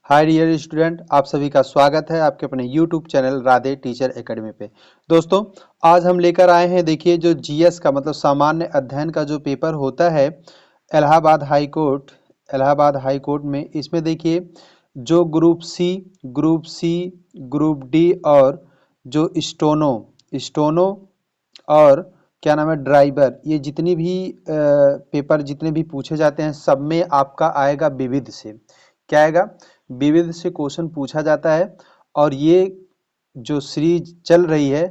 Hi dear student, आप सभी का स्वागत है आपके अपने YouTube channel Radhe teacher academy पे। दोस्तों, आज हम लेकर आए हैं, देखिए, जो जीएस का मतलब सामान्य अध्ययन का जो पेपर होता है इलाहाबाद हाई कोर्ट में, इसमें देखिए जो ग्रुप सी, ग्रुप डी और जो स्टोनो और क्या नाम है ड्राइवर, ये जितनी भी पेपर जितने भी पूछे जाते हैं सब में आपका आएगा विविध से। क्या आएगा? विविध से क्वेश्चन पूछा जाता है। और ये जो सीरीज चल रही है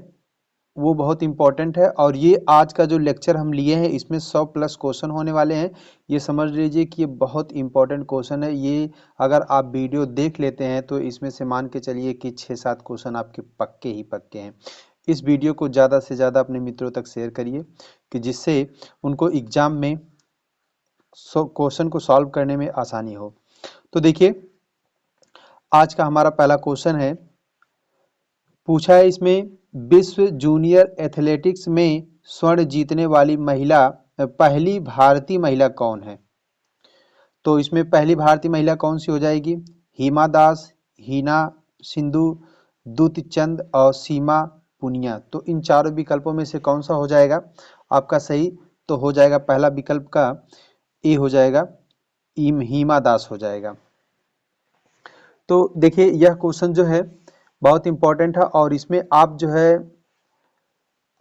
वो बहुत इंपॉर्टेंट है। और ये आज का जो लेक्चर हम लिए हैं इसमें 100 प्लस क्वेश्चन होने वाले हैं। ये समझ लीजिए कि ये बहुत इंपॉर्टेंट क्वेश्चन है। ये अगर आप वीडियो देख लेते हैं तो इसमें से मान के चलिए कि 6-7 क्वेश्चन आपके पक्के ही पक्के हैं। इस वीडियो को ज़्यादा से ज़्यादा अपने मित्रों तक शेयर करिए कि जिससे उनको एग्जाम में क्वेश्चन को सॉल्व करने में आसानी हो। तो देखिए, आज का हमारा पहला क्वेश्चन है, पूछा है इसमें, विश्व जूनियर एथलेटिक्स में स्वर्ण जीतने वाली पहली भारतीय महिला कौन है? तो इसमें पहली भारतीय महिला कौन सी हो जाएगी? हिमा दास, हिना सिंधु, दुती चंद और सीमा पुनिया। तो इन चारों विकल्पों में से कौन सा हो जाएगा आपका सही? तो हो जाएगा पहला विकल्प का ए हो जाएगा, हिमा दास हो जाएगा। तो देखिए, यह क्वेश्चन जो है बहुत इंपॉर्टेंट है और इसमें आप जो है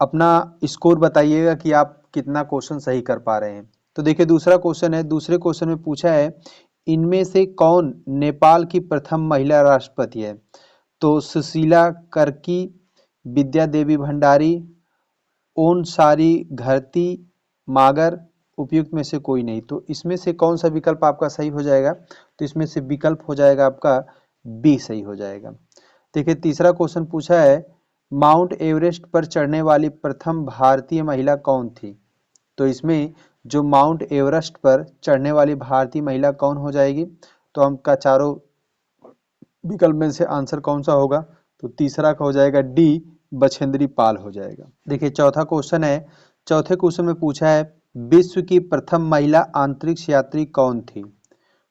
अपना स्कोर बताइएगा कि आप कितना क्वेश्चन सही कर पा रहे हैं। तो देखिए, दूसरा क्वेश्चन है, दूसरे क्वेश्चन में पूछा है, इनमें से कौन नेपाल की प्रथम महिला राष्ट्रपति है? तो सुशीला कर्की, विद्या देवी भंडारी, ओन सारी घरती मागर, उपयुक्त में से कोई नहीं। तो इसमें से कौन सा विकल्प आपका सही हो जाएगा? तो इसमें से विकल्प हो जाएगा आपका बी सही हो जाएगा। देखिए, तीसरा क्वेश्चन पूछा है, माउंट एवरेस्ट पर चढ़ने वाली प्रथम भारतीय महिला कौन थी? तो इसमें जो माउंट एवरेस्ट पर चढ़ने वाली भारतीय महिला कौन हो जाएगी? तो हमका चारों विकल्प में से आंसर कौन सा होगा? तो तीसरा का हो जाएगा डी, बछेंद्री पाल हो जाएगा। देखिए, चौथा क्वेश्चन है, चौथे क्वेश्चन में पूछा है, विश्व की प्रथम महिला अंतरिक्ष यात्री कौन थी?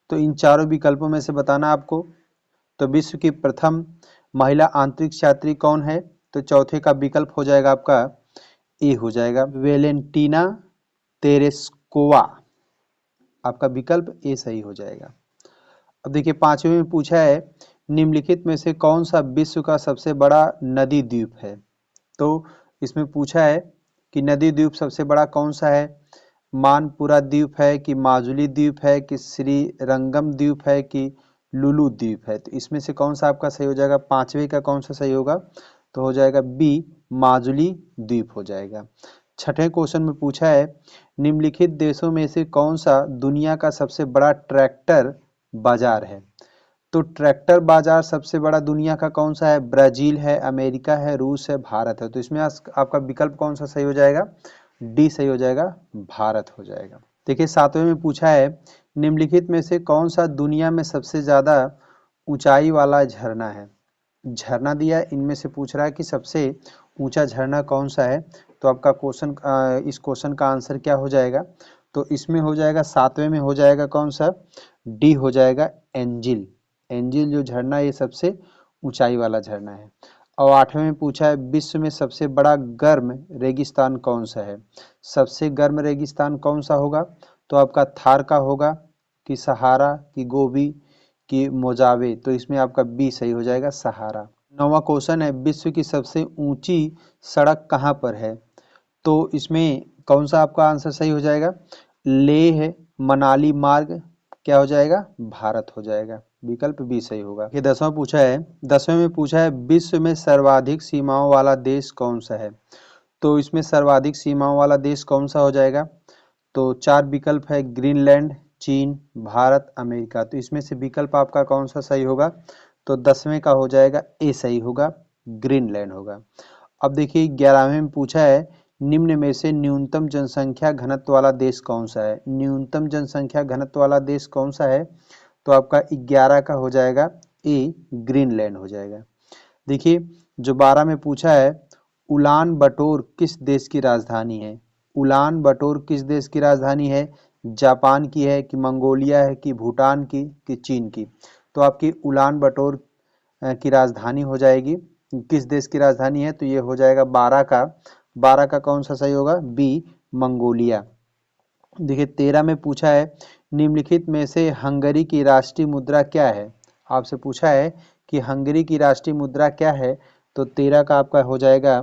तो इन चारों विकल्पों में से बताना आपको। तो विश्व की प्रथम महिला अंतरिक्ष यात्री कौन है? तो चौथे का विकल्प हो जाएगा आपका ए हो जाएगा, वेलेंटीना तेरेस्कोवा। आपका विकल्प ए सही हो जाएगा। अब देखिए, पांचवें में पूछा है, निम्नलिखित में से कौन सा विश्व का सबसे बड़ा नदी द्वीप है? तो इसमें पूछा है कि नदी द्वीप सबसे बड़ा कौन सा है? मानपुरा द्वीप है कि माजुली द्वीप है कि श्रीरंगम द्वीप है कि लुलु द्वीप है? तो इसमें से कौन सा आपका सही हो जाएगा? पांचवे का कौन सा सही होगा? तो हो जाएगा बी, माजुली द्वीप हो जाएगा। छठे क्वेश्चन में पूछा है, निम्नलिखित देशों में से कौन सा दुनिया का सबसे बड़ा ट्रैक्टर बाजार है? तो ट्रैक्टर बाजार सबसे बड़ा दुनिया का कौन सा है? ब्राजील है, अमेरिका है, रूस है, भारत है। तो इसमें आपका विकल्प कौन सा सही हो जाएगा? डी सही हो जाएगा, भारत हो जाएगा। देखिए, सातवें में पूछा है, निम्नलिखित में से कौन सा दुनिया में सबसे ज्यादा ऊंचाई वाला झरना है? झरना दिया, इनमें से पूछ रहा है कि सबसे ऊंचा झरना कौन सा है? तो आपका इस क्वेश्चन का आंसर क्या हो जाएगा? तो इसमें हो जाएगा, सातवें में हो जाएगा कौन सा? डी हो जाएगा, एंजिल। एंजिल जो झरना, ये सबसे ऊंचाई वाला झरना है। और आठवें में पूछा है, विश्व में सबसे बड़ा गर्म रेगिस्तान कौन सा है? सबसे गर्म रेगिस्तान कौन सा होगा? तो आपका थार का होगा कि सहारा कि गोबी कि मोजावे? तो इसमें आपका बी सही हो जाएगा, सहारा। नौवां क्वेश्चन है, विश्व की सबसे ऊंची सड़क कहाँ पर है? तो इसमें कौन सा आपका आंसर सही हो जाएगा? लेह मनाली मार्ग क्या हो जाएगा? भारत हो जाएगा। विकल्प बी सही होगा। ये दसवां में पूछा है, विश्व में सर्वाधिक सीमाओं वाला देश कौन सा है? तो इसमें सर्वाधिक सीमाओं वाला देश कौन सा हो जाएगा? तो चार विकल्प है, ग्रीनलैंड, चीन, भारत, अमेरिका। तो इसमें से विकल्प आपका कौन सा सही होगा? तो 10वें का हो जाएगा ए सही होगा, ग्रीनलैंड होगा। अब देखिए, 11वें में पूछा है, निम्न में से न्यूनतम जनसंख्या घनत्व वाला देश कौन सा है? न्यूनतम जनसंख्या घनत्व वाला देश कौन सा है? तो आपका 11 का हो जाएगा ए, ग्रीनलैंड हो जाएगा। देखिए, जो 12 में पूछा है, उलान बटोर किस देश की राजधानी है? उलान बटोर किस देश की राजधानी है? जापान की है कि मंगोलिया है कि भूटान की कि चीन की? तो आपकी उलान बटोर की राजधानी हो जाएगी। किस देश की राजधानी है? तो ये हो जाएगा बारह का कौन सा सही होगा? B, Mongolia. देखिए 13 में पूछा है निम्नलिखित में से हंगरी की राष्ट्रीय मुद्रा क्या है? आपसे पूछा है कि हंगरी की राष्ट्रीय मुद्रा क्या है? तो 13 का आपका हो जाएगा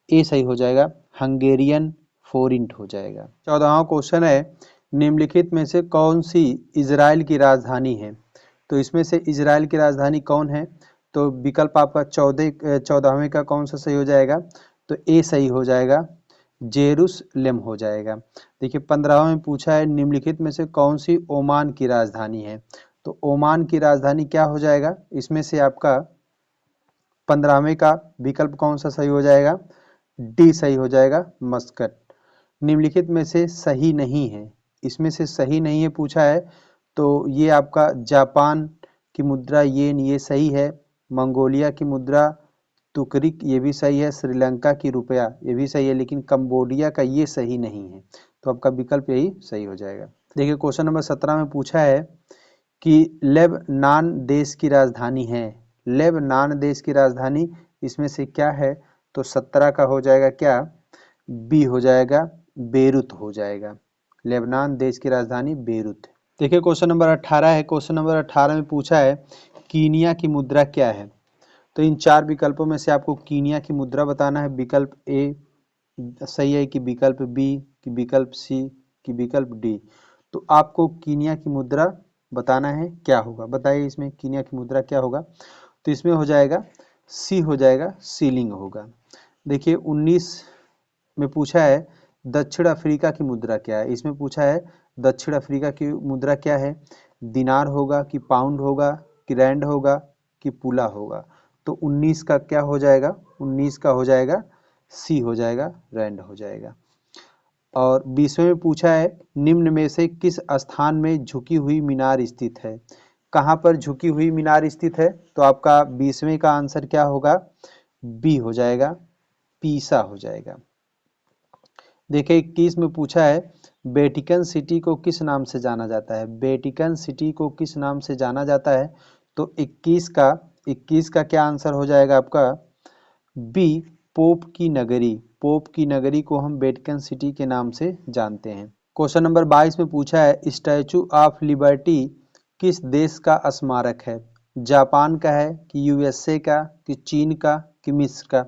ए सही हो जाएगा, हंगेरियन फोरिंट हो जाएगा। 14वां क्वेश्चन है निम्नलिखित में से कौन सी इजराइल की राजधानी है? तो इसमें से इजराइल की राजधानी कौन है? तो विकल्प आपका 14वें का कौन सा सही हो जाएगा? तो ए सही हो जाएगा, जेरूसलेम हो जाएगा। देखिए 15वां में पूछा है निम्नलिखित में से कौन सी ओमान की राजधानी है? तो ओमान की राजधानी क्या हो जाएगा? इसमें से आपका 15वें का विकल्प कौन सा सही हो जाएगा? डी सही हो जाएगा, मस्कट। निम्नलिखित में से सही नहीं है, इसमें से सही नहीं है पूछा है, तो ये आपका जापान की मुद्रा येन ये सही है, मंगोलिया की मुद्रा तुकरिक ये भी सही है, श्रीलंका की रुपया ये भी सही है, लेकिन कंबोडिया का ये सही नहीं है। तो आपका विकल्प यही सही हो जाएगा। देखिए क्वेश्चन नंबर 17 में पूछा है कि लेबनान देश की राजधानी है। लेबनान देश की राजधानी इसमें से क्या है? तो 17 का हो जाएगा क्या? बी हो जाएगा, बेरूत हो जाएगा। लेबनान देश की राजधानी बेरूत है। देखिए क्वेश्चन नंबर 18 है। क्वेश्चन नंबर 18 में पूछा है कीनिया की मुद्रा क्या है? तो इन चार विकल्पों में से आपको कीनिया की मुद्रा बताना है। विकल्प ए सही है कि विकल्प बी कि विकल्प सी कि विकल्प डी? तो आपको कीनिया की मुद्रा बताना है, क्या होगा बताइए इसमें कीनिया की मुद्रा क्या होगा? तो इसमें हो जाएगा सी हो जाएगा, सीलिंग होगा। देखिए 19 में पूछा है दक्षिण अफ्रीका की मुद्रा क्या है? इसमें पूछा है दक्षिण अफ्रीका की मुद्रा क्या है? दिनार होगा कि पाउंड होगा कि रैंड होगा कि पुला होगा? तो 19 का क्या हो जाएगा? 19 का हो जाएगा सी हो जाएगा, रैंड हो जाएगा। और 20वें में पूछा है निम्न में से किस स्थान में झुकी हुई मीनार स्थित है? कहाँ पर झुकी हुई मीनार स्थित है? तो आपका 20वें का आंसर क्या होगा? बी हो जाएगा, पीसा हो जाएगा। देखिए 21 में पूछा है वेटिकन सिटी को किस नाम से जाना जाता है? वेटिकन सिटी को किस नाम से जाना जाता है? तो 21 का क्या आंसर हो जाएगा आपका? बी, पोप की नगरी। पोप की नगरी को हम वेटिकन सिटी के नाम से जानते हैं। क्वेश्चन नंबर 22 में पूछा है स्टैचू ऑफ लिबर्टी किस देश का स्मारक है? जापान का है कि यूएसए का कि चीन का कि मिस्र का?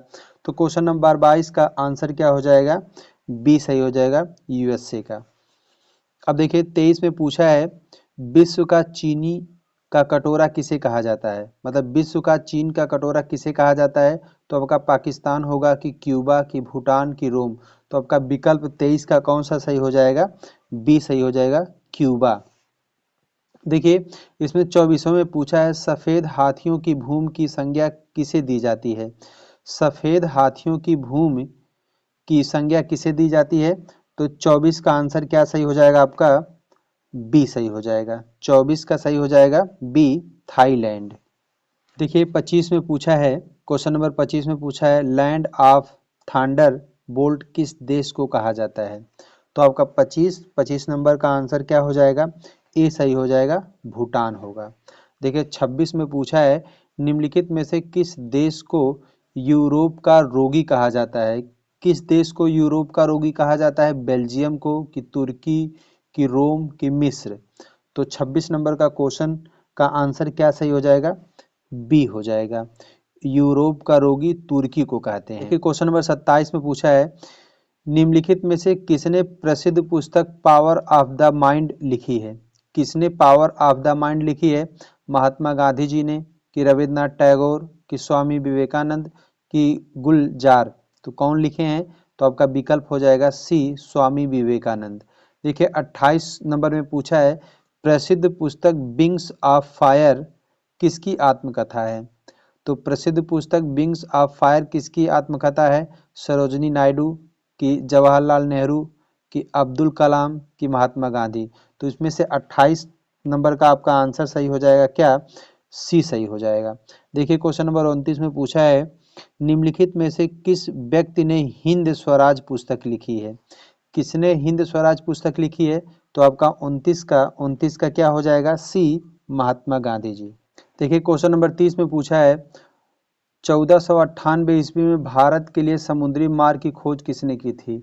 तो क्वेश्चन नंबर 22 का आंसर क्या हो जाएगा? बी सही हो जाएगा, यूएसए का। अब देखिए 23 में पूछा है विश्व का चीनी का कटोरा किसे कहा जाता है? मतलब विश्व का चीन का कटोरा किसे कहा जाता है? तो आपका पाकिस्तान होगा कि क्यूबा कि भूटान कि रोम? तो आपका विकल्प 23 का कौन सा सही हो जाएगा? बी सही हो जाएगा, क्यूबा। देखिए इसमें 24वें में पूछा है सफेद हाथियों की भूमि की संज्ञा किसे दी जाती है? सफेद हाथियों की भूमि की संज्ञा किसे दी जाती है? तो 24 का आंसर क्या सही हो जाएगा आपका? बी सही हो जाएगा। 24 का सही हो जाएगा बी, थाईलैंड। देखिए 25 में पूछा है, क्वेश्चन नंबर 25 में पूछा है लैंड ऑफ थंडर बोल्ट किस देश को कहा जाता है? तो आपका 25 नंबर का आंसर क्या हो जाएगा? ए सही हो जाएगा, भूटान होगा। देखिए 26 में पूछा है निम्नलिखित में से किस देश को यूरोप का रोगी कहा जाता है? किस देश को यूरोप का रोगी कहा जाता है? बेल्जियम को कि तुर्की कि रोम कि मिस्र? तो 26 नंबर का क्वेश्चन का आंसर क्या सही हो जाएगा? बी हो जाएगा, यूरोप का रोगी तुर्की को कहते हैं। देखिए क्वेश्चन नंबर 27 में पूछा है निम्नलिखित में से किसने प्रसिद्ध पुस्तक पावर ऑफ द माइंड लिखी है? किसने पावर ऑफ द माइंड लिखी है? महात्मा गांधी जी ने कि रविन्द्रनाथ टैगोर कि स्वामी विवेकानंद कि गुलजार? तो कौन लिखे हैं? तो आपका विकल्प हो जाएगा सी, स्वामी विवेकानंद। देखिए 28 नंबर में पूछा है प्रसिद्ध पुस्तक विंग्स ऑफ फायर किसकी आत्मकथा है? तो प्रसिद्ध पुस्तक विंग्स ऑफ फायर किसकी आत्मकथा है? सरोजनी नायडू कि जवाहरलाल नेहरू कि अब्दुल कलाम कि महात्मा गांधी? तो इसमें से 28 नंबर का आपका आंसर सही हो जाएगा क्या? सी सही हो जाएगा। देखिए क्वेश्चन नंबर 29 में पूछा है निम्नलिखित में से किस व्यक्ति ने हिंद स्वराज पुस्तक लिखी है? किसने हिंद स्वराज पुस्तक लिखी है? तो आपका 29 का क्या हो जाएगा? सी, महात्मा गांधी जी। देखिए क्वेश्चन नंबर 30 में पूछा है 1498 ईस्वी में भारत के लिए समुद्री मार्ग की खोज किसने की थी।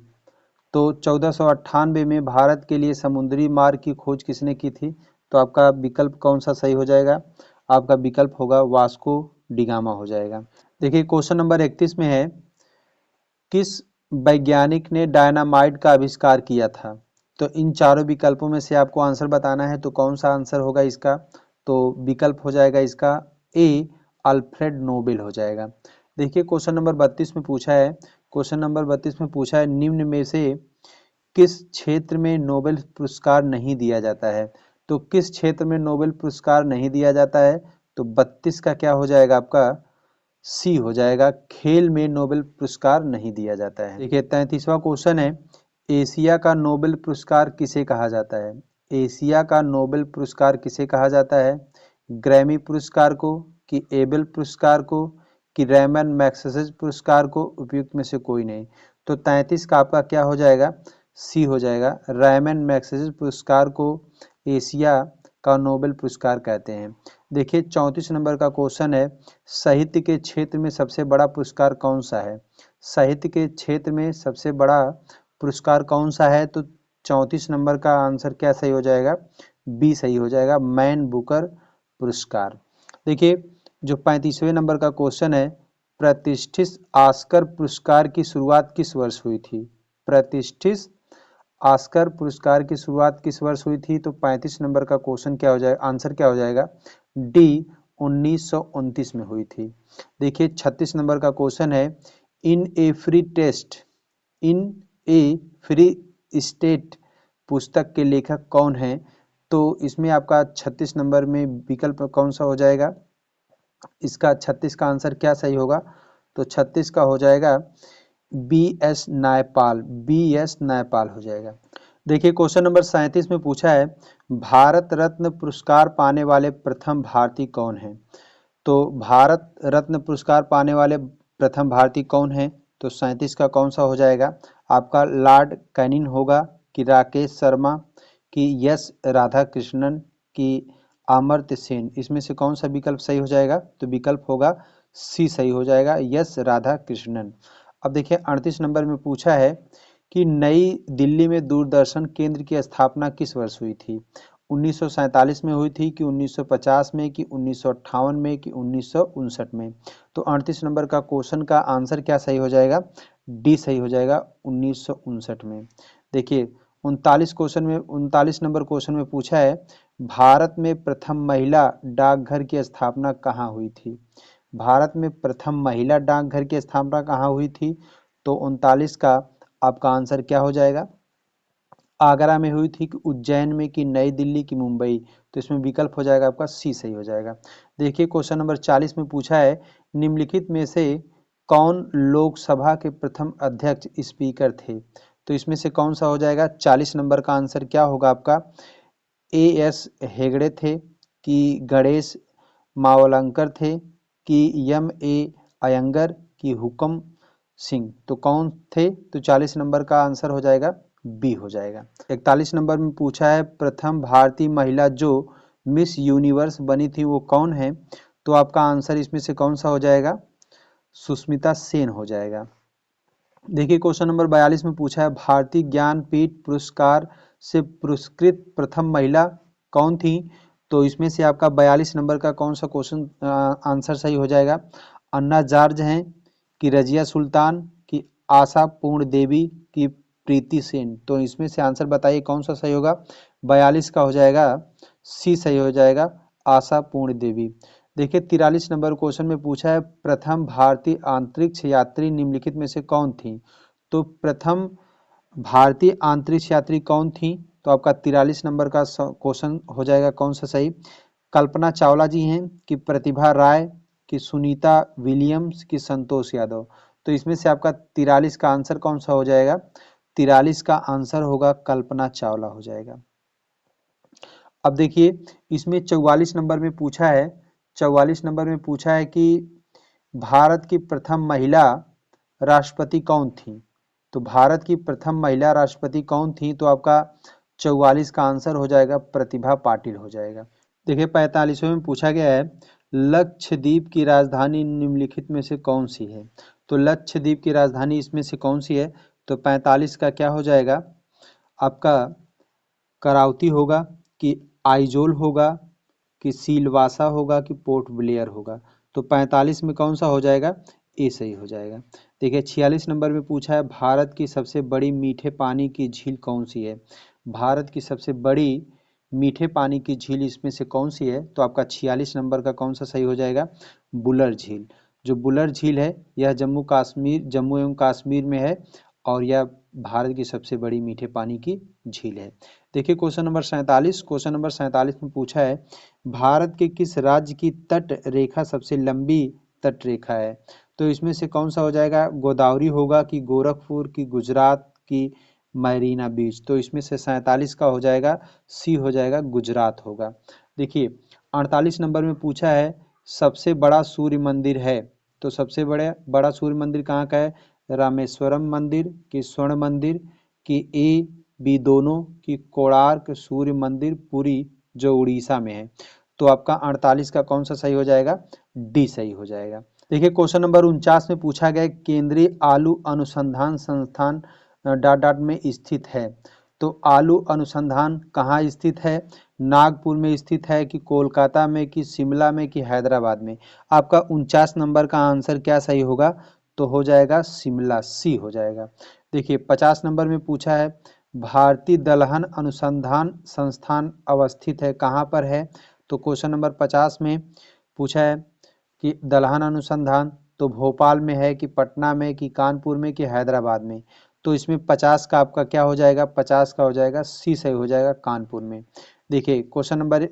तो 1498 में भारत के लिए समुद्री मार्ग की खोज किसने की थी। तो आपका विकल्प कौन सा सही हो जाएगा, आपका विकल्प होगा वास्को डिगामा हो जाएगा। देखिए क्वेश्चन नंबर 31 में है किस वैज्ञानिक ने डायनामाइट का आविष्कार किया था। तो इन चारों विकल्पों में से आपको आंसर बताना है, तो कौन सा आंसर होगा इसका। तो विकल्प हो जाएगा इसका ए, अल्फ्रेड नोबेल हो जाएगा। देखिए क्वेश्चन नंबर 32 में पूछा है, क्वेश्चन नंबर 32 में पूछा है निम्न में से किस क्षेत्र में नोबेल पुरस्कार नहीं दिया जाता है। तो किस क्षेत्र में नोबेल पुरस्कार नहीं दिया जाता है। तो 32 का क्या हो जाएगा आपका सी हो जाएगा, खेल में नोबेल पुरस्कार नहीं दिया जाता है। देखिए 33वां क्वेश्चन है एशिया का नोबेल पुरस्कार किसे कहा जाता है। एशिया का नोबेल पुरस्कार किसे कहा जाता है, ग्रैमी पुरस्कार को, कि एबेल पुरस्कार को, कि रैमन मैग्सेसे पुरस्कार को, उपयुक्त में से कोई नहीं। तो 33 का आपका क्या हो जाएगा सी हो जाएगा, रैमन मैग्सेसे पुरस्कार को एशिया का नोबेल पुरस्कार कहते हैं। देखिए 34 नंबर का क्वेश्चन है साहित्य के क्षेत्र में सबसे बड़ा पुरस्कार कौन सा है। साहित्य के क्षेत्र में सबसे बड़ा पुरस्कार कौन सा है। तो 34 नंबर का आंसर क्या सही हो जाएगा, बी सही हो जाएगा, मैन बुकर पुरस्कार। देखिए जो 35वें नंबर का क्वेश्चन है प्रतिष्ठित ऑस्कर पुरस्कार की शुरुआत किस वर्ष हुई थी। प्रतिष्ठित ऑस्कर पुरस्कार की शुरुआत किस वर्ष हुई थी। तो 35 नंबर का क्वेश्चन क्या हो जाएगा, आंसर क्या हो जाएगा डी 1929 में हुई थी। देखिए 36 नंबर का क्वेश्चन है इन ए फ्री टेस्ट इन ए फ्री स्टेट पुस्तक के लेखक कौन है। तो इसमें आपका 36 नंबर में विकल्प कौन सा हो जाएगा, इसका 36 का आंसर क्या सही होगा। तो 36 का हो जाएगा V S Naipaul, V S Naipaul हो जाएगा। देखिए क्वेश्चन नंबर 37 में पूछा है भारत रत्न पुरस्कार पाने वाले प्रथम भारतीय कौन हैं। तो भारत रत्न पुरस्कार पाने वाले प्रथम भारतीय कौन हैं। तो 37 का कौन सा हो जाएगा आपका लॉर्ड कैनिंग होगा, कि राकेश शर्मा, कि यस राधा कृष्णन, कि अमर्त्य सेन। इसमें से कौन सा विकल्प सही हो जाएगा। तो विकल्प होगा सी सही हो जाएगा, यस राधा कृष्णन। अब देखिए 38 नंबर में पूछा है कि नई दिल्ली में दूरदर्शन केंद्र की स्थापना किस वर्ष हुई थी। 1947 में हुई थी, कि 1950 में, कि 1958 में, कि 1959 में। तो 38 नंबर का क्वेश्चन का आंसर क्या सही हो जाएगा, डी सही हो जाएगा 1959 में। देखिए 39 नंबर क्वेश्चन में पूछा है भारत में प्रथम महिला डाकघर की स्थापना कहाँ हुई थी। भारत में प्रथम महिला डाकघर की स्थापना कहाँ हुई थी। तो 39 का आपका आंसर क्या हो जाएगा, आगरा में हुई थी, कि उज्जैन में, कि नई दिल्ली, की मुंबई। तो इसमें विकल्प हो जाएगा आपका सी सही हो जाएगा। देखिए क्वेश्चन नंबर 40 में पूछा है निम्नलिखित में से कौन लोकसभा के प्रथम अध्यक्ष स्पीकर थे। तो इसमें से कौन सा हो जाएगा 40 नंबर का आंसर क्या होगा आपका ए एस हेगड़े थे, कि गणेश मावलंकर थे, कि एम ए अयंगर, कि हुकम सिंह। तो कौन थे। तो 40 नंबर का आंसर हो जाएगा बी हो जाएगा। 41 नंबर में पूछा है प्रथम भारतीय महिला जो मिस यूनिवर्स बनी थी वो कौन है। तो आपका आंसर इसमें से कौन सा हो जाएगा, सुष्मिता सेन हो जाएगा। देखिए क्वेश्चन नंबर 42 में पूछा है भारतीय ज्ञानपीठ पुरस्कार से पुरस्कृत प्रथम महिला कौन थी। तो इसमें से आपका 42 नंबर का कौन सा क्वेश्चन आंसर सही हो जाएगा, अन्ना जार्ज हैं, कि रजिया सुल्तान, कि आशा पूर्ण देवी, कि प्रीति सेन। तो इसमें से आंसर बताइए कौन सा सही होगा, 42 का हो जाएगा सी सही हो जाएगा, आशा पूर्ण देवी। देखिए 43 नंबर क्वेश्चन में पूछा है प्रथम भारतीय अंतरिक्ष यात्री निम्नलिखित में से कौन थी। तो प्रथम भारतीय अंतरिक्ष यात्री कौन थी। तो आपका 43 नंबर का क्वेश्चन हो जाएगा कौन सा सही, कल्पना चावला जी हैं, कि प्रतिभा राय, कि सुनीता विलियम्स, कि संतोष यादव। तो इसमें से आपका 43 का आंसर कौन सा हो जाएगा, 43 का आंसर होगा कल्पना चावला हो जाएगा। अब देखिए इसमें 44 नंबर में पूछा है, 44 नंबर में पूछा है कि भारत की प्रथम महिला राष्ट्रपति कौन थी। तो भारत की प्रथम महिला राष्ट्रपति कौन थी। तो आपका 44 का आंसर हो जाएगा प्रतिभा पाटिल हो जाएगा। देखिए 45वें में पूछा गया है लक्षद्वीप की राजधानी निम्नलिखित में से कौन सी है? तो लक्षद्वीप की राजधानी इसमें से कौन सी है? तो 45 का क्या हो जाएगा आपका? कराउती होगा कि आइजोल होगा कि सिलवासा होगा कि पोर्ट ब्लेयर होगा? तो 45 में कौन सा हो जाएगा? ए सही हो जाएगा। देखिए 46 नंबर में पूछा है भारत की सबसे बड़ी मीठे पानी की झील कौन सी है? भारत की सबसे बड़ी मीठे पानी की झील इसमें से कौन सी है? तो आपका 46 नंबर का कौन सा सही हो जाएगा? बुलर झील। जो बुलर झील है यह जम्मू एवं कश्मीर में है और यह भारत की सबसे बड़ी मीठे पानी की झील है। देखिए क्वेश्चन नंबर 47 में पूछा है भारत के किस राज्य की तट रेखा सबसे लंबी तट रेखा है? तो इसमें से कौन सा हो जाएगा? गोदावरी होगा कि गोरखपुर की गुजरात की मरीना बीच? तो इसमें से 47 का हो जाएगा सी हो जाएगा, गुजरात होगा। देखिए 48 नंबर में पूछा है सबसे बड़ा सूर्य मंदिर है, तो सबसे बड़ा सूर्य मंदिर कहाँ का है? रामेश्वरम मंदिर कि स्वर्ण मंदिर कि ए बी दोनों कि कोणार्क सूर्य मंदिर पुरी जो उड़ीसा में है? तो आपका 48 का कौन सा सही हो जाएगा? डी सही हो जाएगा। देखिए क्वेश्चन नंबर 49 में पूछा गया केंद्रीय आलू अनुसंधान संस्थान डॉट डॉट में स्थित है। तो आलू अनुसंधान कहाँ स्थित है? नागपुर में स्थित है कि कोलकाता में कि शिमला में कि हैदराबाद में? आपका 49 नंबर का आंसर क्या सही होगा? तो हो जाएगा शिमला, सी हो जाएगा। देखिए 50 नंबर में पूछा है भारतीय दलहन अनुसंधान संस्थान अवस्थित है कहाँ पर है? तो क्वेश्चन नंबर 50 में पूछा है कि दलहन अनुसंधान तो भोपाल में है कि पटना में कि कानपुर में कि हैदराबाद में? तो इसमें 50 का आपका क्या हो जाएगा? 50 का हो जाएगा सी सही हो जाएगा, कानपुर में। देखिए क्वेश्चन नंबर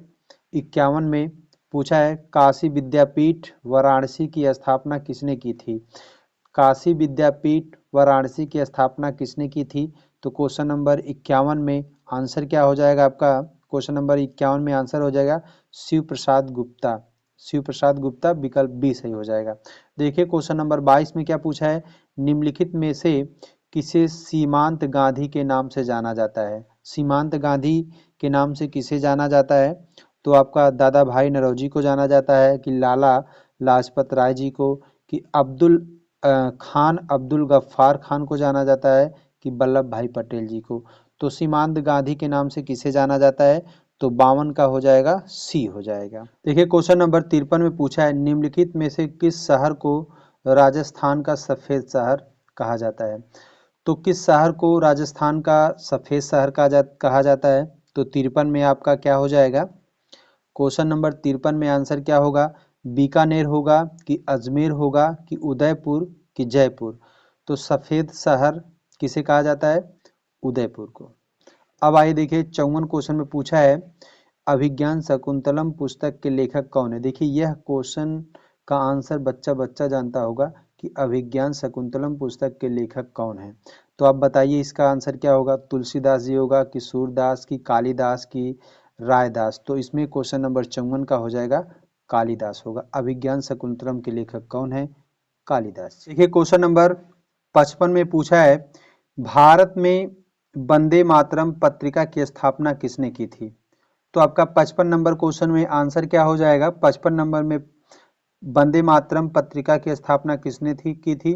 51 में पूछा है काशी विद्यापीठ वाराणसी की स्थापना किसने की थी? काशी विद्यापीठ वाराणसी की स्थापना किसने की थी? तो क्वेश्चन नंबर 51 में आंसर क्या हो जाएगा आपका? क्वेश्चन नंबर 51 में आंसर हो जाएगा शिव प्रसाद गुप्ता। शिव प्रसाद गुप्ता, विकल्प बी सही हो जाएगा। देखिए क्वेश्चन नंबर 22 में क्या पूछा है निम्नलिखित में से किसे सीमांत गांधी के नाम से जाना जाता है? सीमांत गांधी के नाम से किसे जाना जाता है? तो आपका दादा भाई नौरोजी को जाना जाता है कि लाला लाजपत राय जी को कि खान अब्दुल गफ्फार खान को जाना जाता है कि वल्लभ भाई पटेल जी को? तो सीमांत गांधी के नाम से किसे जाना जाता है? तो 52 का हो जाएगा सी हो जाएगा। देखिए क्वेश्चन नंबर 53 में पूछा है निम्नलिखित में से किस शहर को राजस्थान का सफेद शहर कहा जाता है? तो किस शहर को राजस्थान का सफेद शहर कहा जाता है? तो 53 में आपका क्या हो जाएगा? क्वेश्चन नंबर 53 में आंसर क्या होगा? बीकानेर होगा कि अजमेर होगा कि उदयपुर कि जयपुर? तो सफेद शहर किसे कहा जाता है? उदयपुर को। अब आइए देखिए 54 क्वेश्चन में पूछा है अभिज्ञान शकुंतलम पुस्तक के लेखक कौन है? देखिए यह क्वेश्चन का आंसर बच्चा बच्चा जानता होगा कि अभिज्ञान शकुंतलम पुस्तक के लेखक कौन है? तो आप बताइए इसका आंसर क्या होगा? तुलसीदास जी होगा कि सूरदास की कालिदास की रायदास? तो इसमें क्वेश्चन नंबर 54 का हो जाएगा कालिदास होगा। अभिज्ञान शकुंतलम के लेखक कौन है? कालिदास। देखिए क्वेश्चन नंबर 55 में पूछा है भारत में वंदे मातरम पत्रिका की स्थापना किसने की थी? तो आपका 55 नंबर क्वेश्चन में आंसर क्या हो जाएगा? 55 नंबर में वंदे मातरम पत्रिका की स्थापना किसने की थी?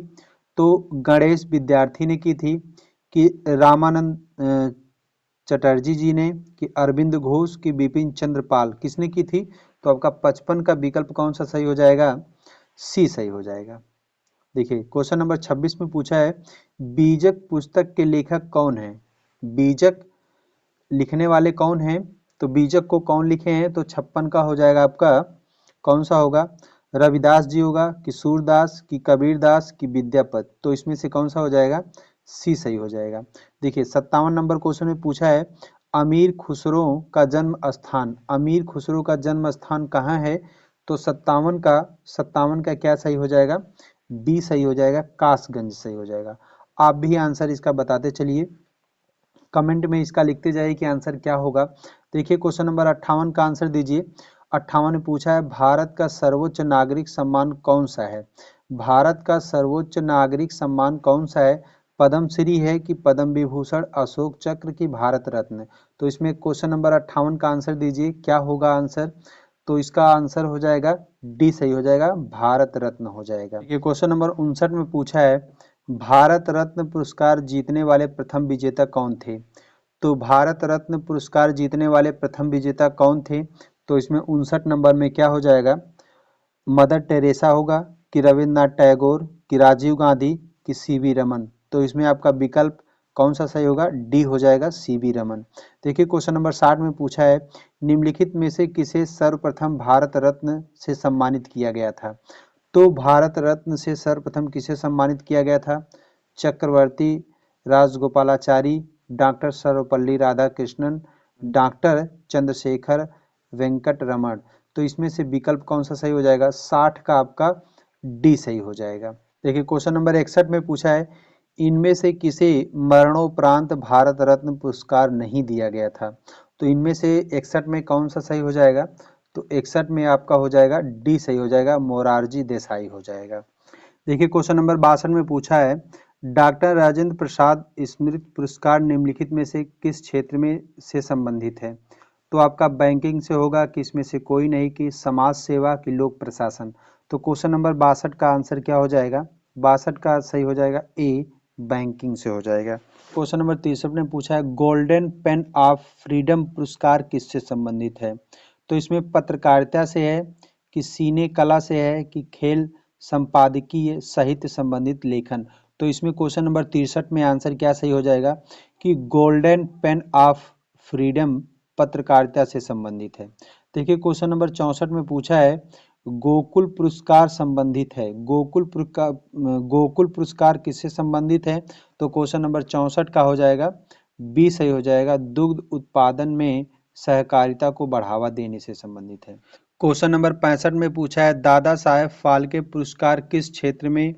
तो गणेश विद्यार्थी ने की थी कि रामानंद चटर्जी जी ने कि अरविंद घोष की बिपिन चंद्र पाल किसने की थी? तो आपका 55 का विकल्प कौन सा सही हो जाएगा? सी सही हो जाएगा। देखिए क्वेश्चन नंबर 26 में पूछा है बीजक पुस्तक के लेखक कौन है? बीजक लिखने वाले कौन हैं? तो बीजक को कौन लिखे हैं? तो 56 का हो जाएगा आपका कौन सा होगा? रविदास जी होगा कि सूरदास कि कबीरदास कि विद्यापति? तो इसमें से कौन सा हो जाएगा? सी सही हो जाएगा। देखिए 57 नंबर क्वेश्चन में पूछा है अमीर खुसरो का जन्म स्थान, अमीर खुसरो का जन्म स्थान कहाँ है? तो 57 का क्या सही हो जाएगा? बी सही हो जाएगा, कासगंज सही हो जाएगा। आप भी आंसर इसका बताते चलिए, कमेंट में इसका लिखते जाइए कि आंसर क्या होगा। देखिए क्वेश्चन नंबर 58 का आंसर दीजिए। 58 में पूछा है भारत का सर्वोच्च नागरिक सम्मान कौन सा है? भारत का सर्वोच्च नागरिक सम्मान कौन सा है? पद्म श्री है कि पद्म विभूषण, अशोक चक्र की भारत रत्न? तो इसमें क्वेश्चन नंबर 58 का आंसर दीजिए, क्या होगा आंसर? तो इसका आंसर हो जाएगा डी सही हो जाएगा, भारत रत्न हो जाएगा। देखिए क्वेश्चन नंबर 59 में पूछा है भारत रत्न पुरस्कार जीतने वाले प्रथम विजेता कौन थे। तो भारत रत्न पुरस्कार जीतने वाले प्रथम विजेता कौन थे, तो इसमें 59 नंबर में क्या हो जाएगा, मदर टेरेसा होगा कि रविन्द्रनाथ टैगोर कि राजीव गांधी कि सीवी रमन। तो इसमें आपका विकल्प कौन सा सही होगा, डी हो जाएगा सीवी रमन। देखिए क्वेश्चन नंबर 60 में पूछा है निम्नलिखित में से किसे सर्वप्रथम भारत रत्न से सम्मानित किया गया था। तो भारत रत्न से सर्वप्रथम किसे सम्मानित किया गया था, चक्रवर्ती राजगोपालाचारी, डॉक्टर सर्वपल्ली राधाकृष्णन, डॉक्टर चंद्रशेखर वेंकट रमन। तो इसमें से विकल्प कौन सा सही हो जाएगा, 60 का आपका डी सही हो जाएगा। देखिए क्वेश्चन नंबर 61 में पूछा है इनमें से किसे मरणोपरांत भारत रत्न पुरस्कार नहीं दिया गया था। तो इनमें से 61 में कौन सा सही हो जाएगा, तो 61 में आपका हो जाएगा डी सही हो जाएगा, मोरारजी देसाई हो जाएगा। देखिए क्वेश्चन नंबर 62 में पूछा है डॉक्टर राजेंद्र प्रसाद स्मृति पुरस्कार निम्नलिखित में से किस क्षेत्र में से संबंधित है। तो आपका बैंकिंग से होगा कि इसमें से कोई नहीं, कि समाज सेवा की लोक प्रशासन। तो क्वेश्चन नंबर 62 का आंसर क्या हो जाएगा, 62 का सही हो जाएगा ए, बैंकिंग से हो जाएगा। क्वेश्चन नंबर 63 ने पूछा है गोल्डन पेन ऑफ फ्रीडम पुरस्कार किससे संबंधित है। तो इसमें पत्रकारिता से है कि सीने कला से है कि खेल संपादकीय साहित्य संबंधित लेखन। तो इसमें क्वेश्चन नंबर 63 में आंसर क्या सही हो जाएगा कि गोल्डन पेन ऑफ फ्रीडम पत्रकारिता से संबंधित है। देखिए क्वेश्चन नंबर 64 में पूछा है गोकुल पुरस्कार संबंधित है, गोकुल पुरस्कार किससे संबंधित है। तो क्वेश्चन नंबर 64 का हो जाएगा बी सही हो जाएगा, दुग्ध उत्पादन में सहकारिता को बढ़ावा देने से संबंधित है। क्वेश्चन नंबर 65 में पूछा है दादा साहेब फाल्के पुरस्कार किस क्षेत्र में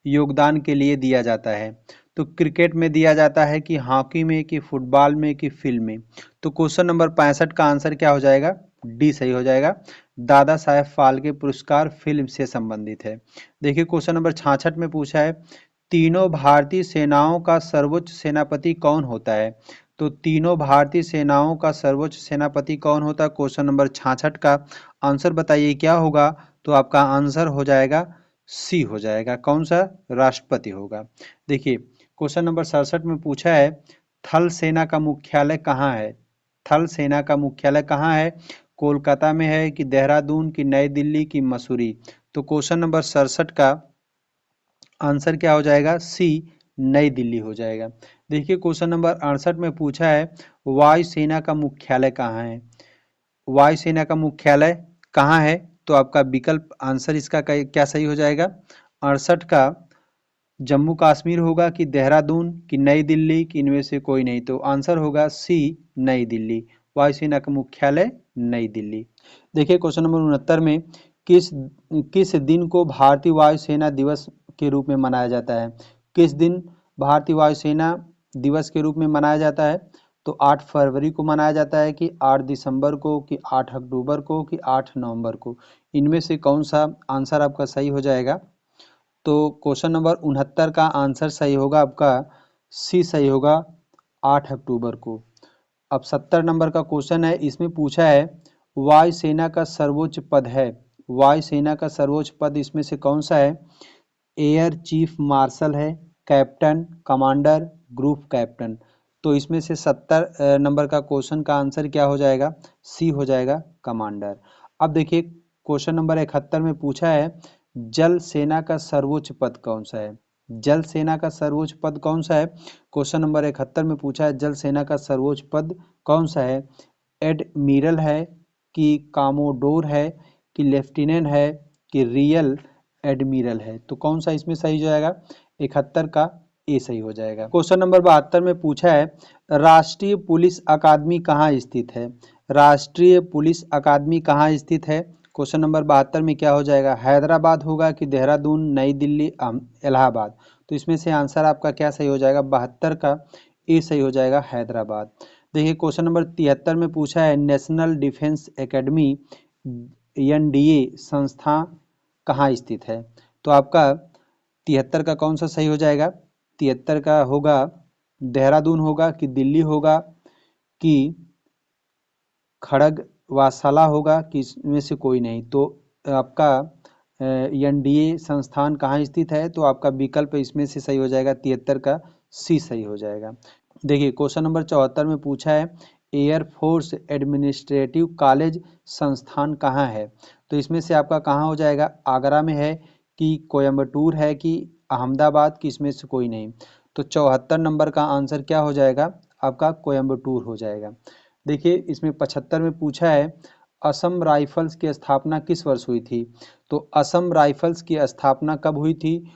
योगदान के लिए दिया जाता है। तो क्रिकेट में दिया जाता है कि हॉकी में कि फुटबॉल में कि फिल्म में। तो क्वेश्चन नंबर 65 का आंसर क्या हो जाएगा, डी सही हो जाएगा, दादा साहेब फाल्के पुरस्कार फिल्म से संबंधित है। देखिए क्वेश्चन नंबर 66 में पूछा है तीनों भारतीय सेनाओं का सर्वोच्च सेनापति कौन होता है। तो तीनों भारतीय सेनाओं का सर्वोच्च सेनापति कौन होता है, क्वेश्चन नंबर 66 का आंसर बताइए क्या होगा। तो आपका आंसर हो जाएगा सी हो जाएगा, कौन सा, राष्ट्रपति होगा। देखिए क्वेश्चन नंबर 67 में पूछा है थल सेना का मुख्यालय कहाँ है। थल सेना का मुख्यालय कहाँ है, कोलकाता में है कि देहरादून की नई दिल्ली की मसूरी। तो क्वेश्चन नंबर 67 का आंसर क्या हो जाएगा, सी, नई दिल्ली हो जाएगा। देखिए क्वेश्चन नंबर 68 में पूछा है वायुसेना का मुख्यालय कहाँ है। वायुसेना का मुख्यालय कहाँ है, तो आपका विकल्प आंसर इसका क्या सही हो जाएगा, 68 का जम्मू कश्मीर होगा कि देहरादून कि नई दिल्ली कि इनमें से कोई नहीं। तो आंसर होगा सी, नई दिल्ली, वायुसेना का मुख्यालय नई दिल्ली। देखिए क्वेश्चन नंबर 69 में किस किस दिन को भारतीय वायुसेना दिवस के रूप में मनाया जाता है। किस दिन भारतीय वायुसेना दिवस के रूप में मनाया जाता है। तो 8 फरवरी को मनाया जाता है कि 8 दिसंबर को कि 8 अक्टूबर को कि 8 नवंबर को। इनमें से कौन सा आंसर आपका सही हो जाएगा। तो क्वेश्चन नंबर 69 का आंसर सही होगा आपका सी सही होगा, 8 अक्टूबर को। अब 70 नंबर का क्वेश्चन है, इसमें पूछा है वायुसेना का सर्वोच्च पद है। वायुसेना का सर्वोच्च पद इसमें से कौन सा है, एयर चीफ मार्शल है, कैप्टन, कमांडर, ग्रुप कैप्टन। तो इसमें से 70 नंबर का क्वेश्चन का आंसर क्या हो जाएगा, सी हो जाएगा, कमांडर। अब देखिए क्वेश्चन नंबर 71 में पूछा है जल सेना का सर्वोच्च पद कौन सा है। जल सेना का सर्वोच्च पद कौन सा है, क्वेश्चन नंबर 71 में पूछा है जल सेना का सर्वोच्च पद कौन सा है, एडमिरल है कि कामोडोर है कि लेफ्टिनेंट है कि रियल एडमिरल है। तो कौन सा इसमें सही हो जाएगा, 71 का ए सही हो जाएगा। क्वेश्चन नंबर 72 में पूछा है राष्ट्रीय पुलिस अकादमी कहाँ स्थित है। राष्ट्रीय पुलिस अकादमी कहाँ स्थित है, क्वेश्चन नंबर 72 में क्या हो जाएगा, हैदराबाद होगा कि देहरादून, नई दिल्ली, इलाहाबाद। तो इसमें से आंसर आपका क्या सही हो जाएगा, 72 का ए सही हो जाएगा, हैदराबाद। देखिए क्वेश्चन नंबर 73 में पूछा है नेशनल डिफेंस एकेडमी एनडीए संस्था कहाँ स्थित है। तो आपका 73 का कौन सा सही हो जाएगा, 73 का होगा देहरादून होगा कि दिल्ली होगा कि खड़ग वात्सला होगा कि इसमें से कोई नहीं। तो आपका एनडीए संस्थान कहाँ स्थित है, तो आपका विकल्प इसमें से सही हो जाएगा 73 का सी सही हो जाएगा। देखिए क्वेश्चन नंबर 74 में पूछा है एयरफोर्स एडमिनिस्ट्रेटिव कॉलेज संस्थान कहाँ है, तो इसमें से आपका कहाँ हो जाएगा, आगरा में है कि कोयम्बटूर है कि अहमदाबाद की, इसमें से कोई नहीं। तो 74 नंबर का आंसर क्या हो जाएगा, आपका कोयम्बटूर हो जाएगा। देखिए इसमें 75 में पूछा है असम राइफल्स की स्थापना किस वर्ष हुई थी, तो असम राइफल्स की स्थापना कब हुई थी,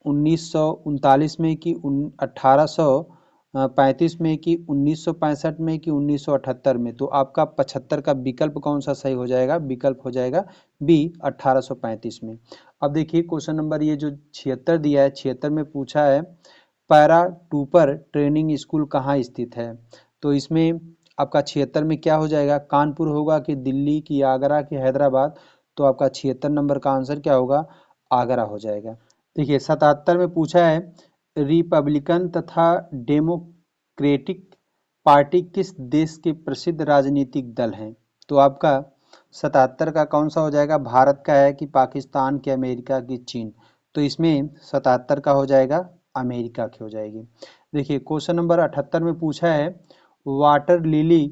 1939 में कि 1835 में कि 1965 में कि 1978 में, तो आपका 75 का विकल्प कौन सा सही हो जाएगा, विकल्प हो जाएगा बी 1835 में। अब देखिए क्वेश्चन नंबर ये जो 76 दिया है, 76 में पूछा है पैरा ट्रूपर ट्रेनिंग स्कूल कहाँ स्थित है, तो इसमें आपका 76 में क्या हो जाएगा, कानपुर होगा कि दिल्ली की आगरा की हैदराबाद, तो आपका 76 नंबर का आंसर क्या होगा, आगरा हो जाएगा। देखिए 77 में पूछा है रिपब्लिकन तथा डेमोक्रेटिक पार्टी किस देश के प्रसिद्ध राजनीतिक दल हैं, तो आपका 77 का कौन सा हो जाएगा, भारत का है कि पाकिस्तान की, अमेरिका की, चीन, तो इसमें 77 का हो जाएगा अमेरिका की हो जाएगी। देखिए क्वेश्चन नंबर 78 में पूछा है वाटर लिली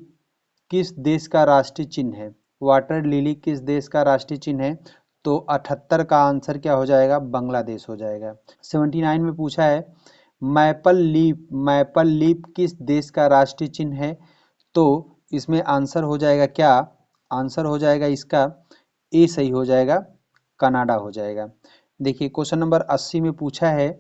किस देश का राष्ट्रीय चिन्ह है, वाटर लिली किस देश का राष्ट्रीय चिन्ह है, तो 78 का आंसर क्या हो जाएगा, बांग्लादेश हो जाएगा। 79 में पूछा है मैपल लीफ किस देश का राष्ट्रीय चिन्ह है, तो इसमें आंसर हो जाएगा क्या, आंसर हो जाएगा इसका ए सही हो जाएगा, कनाडा हो जाएगा। देखिए क्वेश्चन नंबर 80 में पूछा है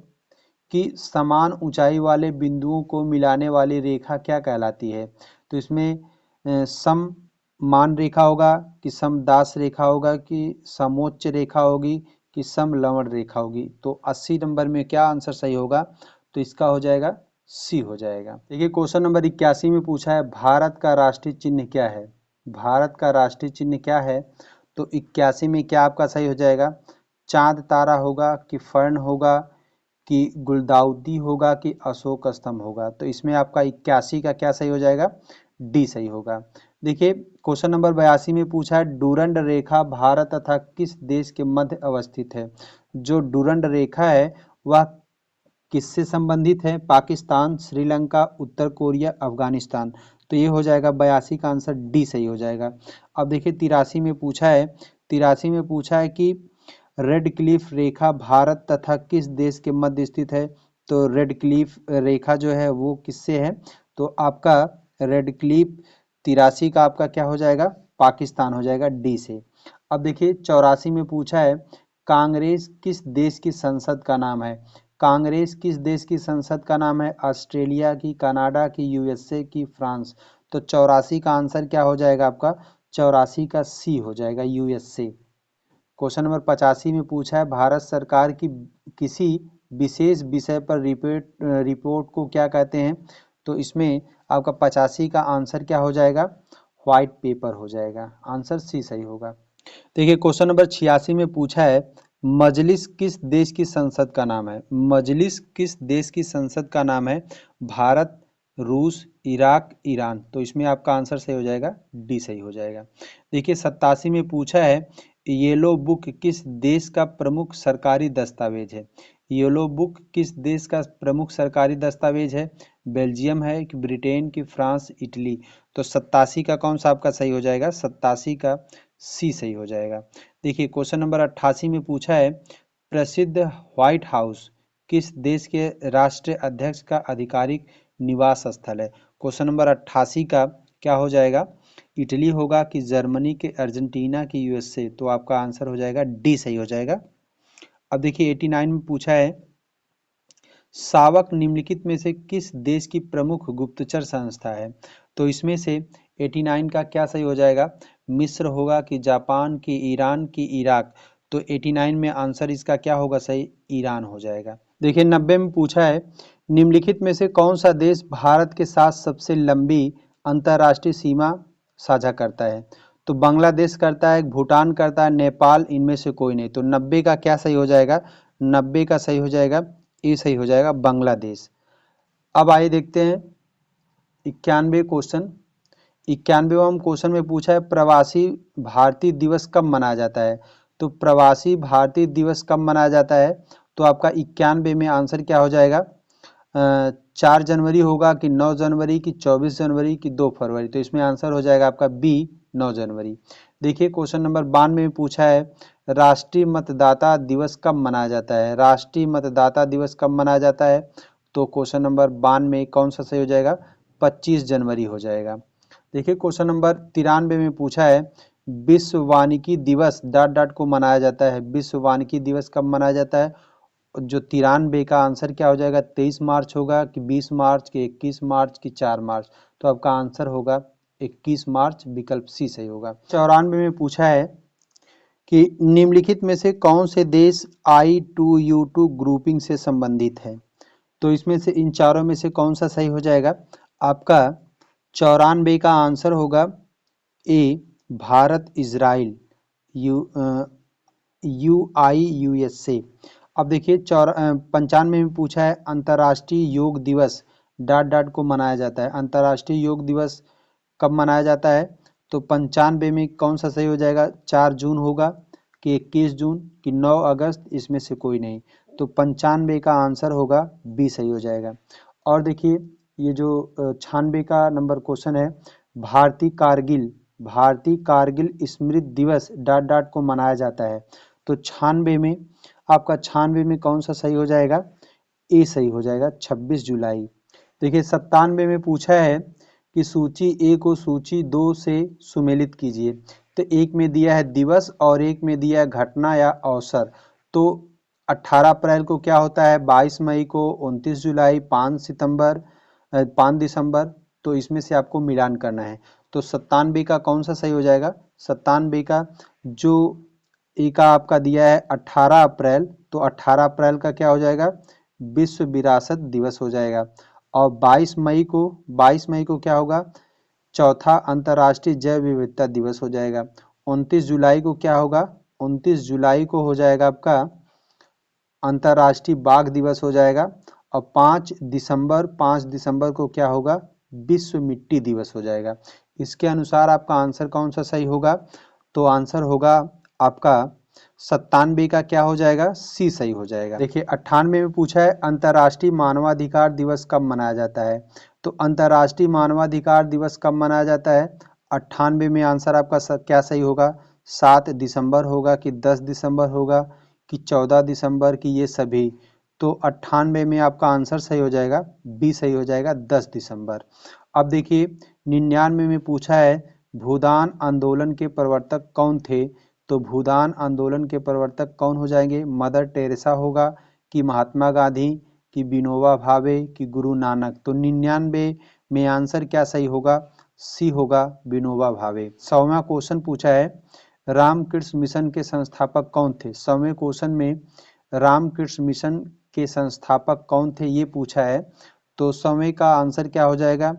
कि समान ऊंचाई वाले बिंदुओं को मिलाने वाली रेखा क्या कहलाती है, तो इसमें सममान रेखा होगा कि समदास रेखा होगा कि समोच्च रेखा होगी कि समलंब रेखा होगी, तो 80 नंबर में क्या आंसर सही होगा, तो इसका हो जाएगा सी हो जाएगा। देखिए क्वेश्चन नंबर 81 में पूछा है भारत का राष्ट्रीय चिन्ह क्या है, भारत का राष्ट्रीय चिन्ह क्या है, तो 81 में क्या आपका सही हो जाएगा, चांद तारा होगा कि फर्ण होगा कि गुलदाउदी होगा कि अशोक स्तंभ होगा, तो इसमें आपका 81 का क्या सही हो जाएगा, डी सही होगा। देखिए क्वेश्चन नंबर 82 में पूछा है डूरंड रेखा भारत तथा किस देश के मध्य अवस्थित है, जो डूरंड रेखा है वह किससे संबंधित है, पाकिस्तान, श्रीलंका, उत्तर कोरिया, अफगानिस्तान, तो ये हो जाएगा 82 का आंसर डी सही हो जाएगा। अब देखिए 83 में पूछा है, 83 में पूछा है कि रेड क्लिफ रेखा भारत तथा किस देश के मध्य स्थित है, तो रेड क्लिफ रेखा जो है वो किससे है, तो आपका रेड क्लिफ 83 का आपका क्या हो जाएगा, पाकिस्तान हो जाएगा डी से। अब देखिए 84 में पूछा है कांग्रेस किस देश की संसद का नाम है, कांग्रेस किस देश की संसद का नाम है, ऑस्ट्रेलिया की, कनाडा की, यूएसए की, फ्रांस, तो 84 का आंसर क्या हो जाएगा आपका, 84 का सी हो जाएगा यूएसए। क्वेश्चन नंबर 85 में पूछा है भारत सरकार की किसी विशेष विषय पर रिपोर्ट को क्या कहते हैं, तो इसमें आपका 85 का आंसर क्या हो जाएगा, व्हाइट पेपर हो जाएगा, आंसर सी सही होगा। देखिए क्वेश्चन नंबर 86 में पूछा है मजलिस किस देश की संसद का नाम है, मजलिस किस देश की संसद का नाम है, भारत, रूस, इराक, ईरान, तो इसमें आपका आंसर सही हो जाएगा डी सही हो जाएगा। देखिए 87 में पूछा है येलो बुक किस देश का प्रमुख सरकारी दस्तावेज है, येलो बुक किस देश का प्रमुख सरकारी दस्तावेज है, बेल्जियम है कि ब्रिटेन की, फ्रांस, इटली, तो 87 का कौन सा आपका सही हो जाएगा, 87 का सी सही हो जाएगा। देखिए क्वेश्चन नंबर 88 में पूछा है प्रसिद्ध व्हाइट हाउस किस देश के राष्ट्रीय अध्यक्ष का आधिकारिक निवास स्थल है, क्वेश्चन नंबर 88 का क्या हो जाएगा, इटली होगा कि जर्मनी के, अर्जेंटीना की, यूएसए, तो आपका आंसर हो जाएगा डी सही हो जाएगा। अब देखिए 89 में पूछा है सावक निम्नलिखित में से किस देश की प्रमुख गुप्तचर संस्था है, तो इसमें से 89 का क्या सही हो जाएगा, मिस्र होगा कि जापान की, ईरान की, इराक, तो 89 में आंसर इसका क्या होगा सही, ईरान हो जाएगा। देखिए 90 में पूछा है निम्नलिखित में से कौन सा देश भारत के साथ सबसे लंबी अंतर्राष्ट्रीय सीमा साझा करता है, तो बांग्लादेश करता है, भूटान करता है, नेपाल, इनमें से कोई नहीं, तो 90 का क्या सही हो जाएगा, 90 का सही हो जाएगा ये सही हो जाएगा बांग्लादेश। अब आइए देखते हैं 91 क्वेश्चन, 91वां क्वेश्चन में पूछा है प्रवासी भारतीय दिवस कब मनाया जाता है। तो प्रवासी भारतीय दिवस कब मनाया जाता है, तो आपका 91 में आंसर क्या हो जाएगा, 4 जनवरी होगा कि 9 जनवरी की 24 जनवरी की 2 फरवरी। तो इसमें आंसर हो जाएगा आपका बी 9 जनवरी। देखिए क्वेश्चन नंबर 92 में पूछा है राष्ट्रीय मतदाता दिवस कब मनाया जाता है। राष्ट्रीय मतदाता दिवस कब मनाया जाता है, तो क्वेश्चन नंबर 92 में कौन सा सही हो जाएगा, 25 जनवरी हो जाएगा। देखिए क्वेश्चन नंबर 93 में पूछा है विश्व वानिकी दिवस डॉट डॉट को मनाया जाता है। विश्व वानिकी दिवस कब मनाया जाता है, जो 93 का आंसर क्या हो जाएगा, 23 मार्च होगा कि 20 मार्च कि 21 मार्च कि 4 मार्च। तो आपका आंसर होगा 21 मार्च, विकल्प सी सही होगा। 94 में पूछा है कि निम्नलिखित में से कौन से देश I2U2 ग्रुपिंग से संबंधित है। तो इसमें से इन चारों में से कौन सा सही हो जाएगा, आपका 94 का आंसर होगा ए भारत इजराइल USA। अब देखिए 95 में पूछा है अंतर्राष्ट्रीय योग दिवस डॉट डॉट को मनाया जाता है। अंतर्राष्ट्रीय योग दिवस कब मनाया जाता है, तो 95 में कौन सा सही हो जाएगा, 4 जून होगा कि 21 जून कि 9 अगस्त, इसमें से कोई नहीं। तो 95 का आंसर होगा बी सही हो जाएगा। और देखिए ये जो 96 का नंबर क्वेश्चन है भारतीय कारगिल स्मृति दिवस डॉट डॉट को मनाया जाता है। तो 96 में आपका 96 में कौन सा सही हो जाएगा, ए सही हो जाएगा, 26 जुलाई। देखिए 97 में पूछा है कि सूची ए को सूची 2 से सुमेलित कीजिए। तो एक में दिया है दिवस और एक में दिया है घटना या अवसर। तो 18 अप्रैल को क्या होता है, 22 मई को, 29 जुलाई, 5 दिसंबर। तो इसमें से आपको मिलान करना है। तो 97 का कौन सा सही हो जाएगा, 97 का जो ए का आपका दिया है 18 अप्रैल, तो 18 अप्रैल का क्या हो जाएगा, विश्व विरासत दिवस हो जाएगा। और 22 मई को क्या होगा, चौथा अंतर्राष्ट्रीय जैव विविधता दिवस हो जाएगा। 29 जुलाई को क्या होगा, 29 जुलाई को हो जाएगा आपका अंतर्राष्ट्रीय बाघ दिवस हो जाएगा। और 5 दिसंबर को क्या होगा, विश्व मिट्टी दिवस हो जाएगा। इसके अनुसार आपका आंसर कौन सा सही होगा, तो आंसर होगा आपका 97 का क्या हो जाएगा, सी सही हो जाएगा। देखिए 98 में पूछा है अंतर्राष्ट्रीय मानवाधिकार दिवस कब मनाया जाता है। तो अंतर्राष्ट्रीय मानवाधिकार दिवस कब मनाया जाता है, 98 में आंसर आपका क्या सही होगा, 7 दिसंबर होगा कि 10 दिसंबर होगा कि 14 दिसंबर की ये सभी। तो 98 में आपका आंसर सही हो जाएगा, बी सही हो जाएगा, 10 दिसंबर। अब देखिए 99 में पूछा है भूदान आंदोलन के प्रवर्तक कौन थे। तो भूदान आंदोलन के प्रवर्तक कौन हो जाएंगे, मदर टेरेसा होगा कि महात्मा गांधी कि विनोबा भावे कि गुरु नानक। तो 99 में आंसर क्या सही होगा, सी होगा, विनोबा भावे। 100वां क्वेश्चन पूछा है रामकृष्ण मिशन के संस्थापक कौन थे। 100वें क्वेश्चन में रामकृष्ण मिशन के संस्थापक कौन थे ये पूछा है। तो 100वें का आंसर क्या हो जाएगा,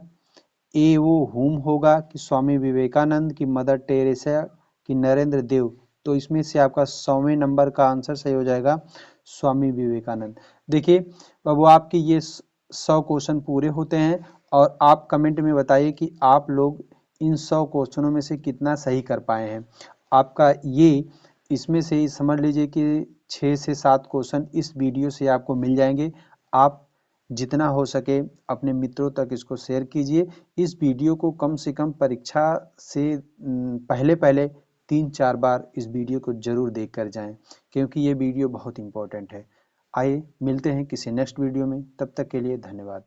ए वो हुम होगा कि स्वामी विवेकानंद की मदर टेरेसा कि नरेंद्र देव। तो इसमें से आपका 100वें नंबर का आंसर सही हो जाएगा, स्वामी विवेकानंद। देखिए बाबू आपके ये 100 क्वेश्चन पूरे होते हैं और आप कमेंट में बताइए कि आप लोग इन 100 क्वेश्चनों में से कितना सही कर पाए हैं। आपका ये इसमें से ही समझ लीजिए कि 6 से 7 क्वेश्चन इस वीडियो से आपको मिल जाएंगे। आप जितना हो सके अपने मित्रों तक इसको शेयर कीजिए। इस वीडियो को कम से कम परीक्षा से पहले पहले 3-4 बार इस वीडियो को जरूर देख कर जाएं, क्योंकि ये वीडियो बहुत इंपॉर्टेंट है। आइए मिलते हैं किसी नेक्स्ट वीडियो में, तब तक के लिए धन्यवाद।